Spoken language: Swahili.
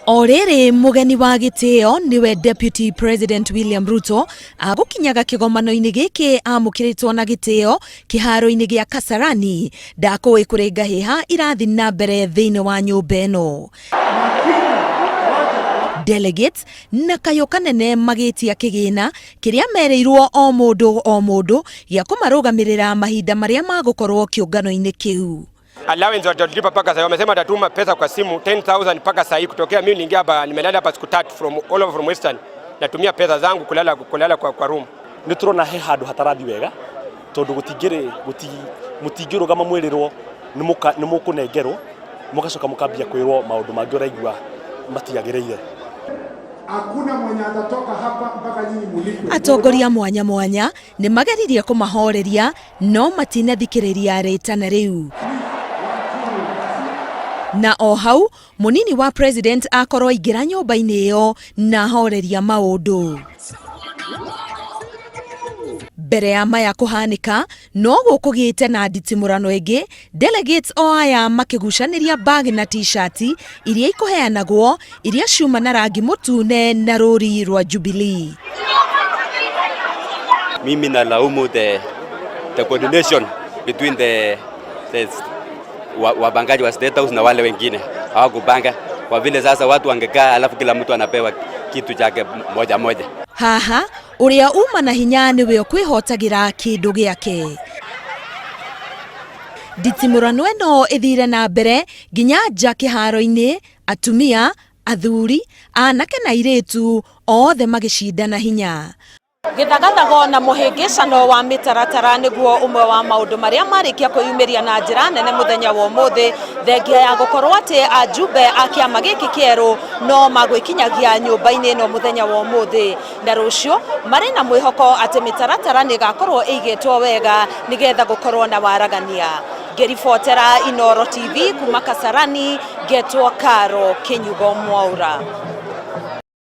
Orere mugeni wa gitio niwe Deputy President William Ruto agukinyaga kigomano-ini giki amukiritwo na gitio kiharo-ini gia Kasarani ndakuwi kuringa hiha irathi na mbere thiini wa nyumba ino. Delegates na kayo kanene magitia kigina kiria mereirwo o mundu ya kumarugamirira mahinda maria magukorwo kiungano-ini kiu. Allowance watalipa paka sasa, wamesema tatuma pesa kwa simu 10,000 paka sasa. Kutokea mimi niingia hapa, nimelala hapa siku 3 from all over from Western, natumia pesa zangu kulala kwa room. Ni turona he handu hatarathi wega tondu mutingirugama mwirirwo ni mukunengerwo mugacoka mukambia kwirwo maundu mangi uraigua matiagireire. Hakuna mwenye atatoka hapa mpaka nyinyi mulikwe. Atongoria mwanya ni mageririe kumahoreria no matinathikiriria ritana riu. Na o hau munini wa president akorwo ingira nyumba-ini iyo na horeria maundu. Mbere ya maya kuhanika no gukugiite na nditimurano ingi, delegates o aya makigucaniria bag na t-shirt iria ikuheanagwo iria ciuma na rangi mutune na ruri rwa Jubilee. Mimi nalaumu the coordination between the wabangaji wa State House na wale wengine hawakupanga, kwa vile sasa watu wangekaa alafu kila mtu anapewa kitu chake moja. Haha uria uma na hinya niwe ukwihotagira kindu giake. Nditimurano ino ithire na mbere nginya nja kiharo-ini, atumia, athuri, anake na iritu othe magicindana hinya. Githagathago na muhingicano wa mitaratara niguo umwe wa maundu maria marikia kuyumiria na njira nene muthenya wa umuthi, thengia ya gukorwo ati ajumbe a kiama giki kieru no magwikinyagia nyumba-ini ino muthenya wa umuthi, na rucio mari na mwihoko ati mitaratara ni gakorwo igitwo wega nigetha gukorwo na waragania. Ngiribotera Inooro TV kuma Kasarani, getwo Karo Kinyugo Mwaura.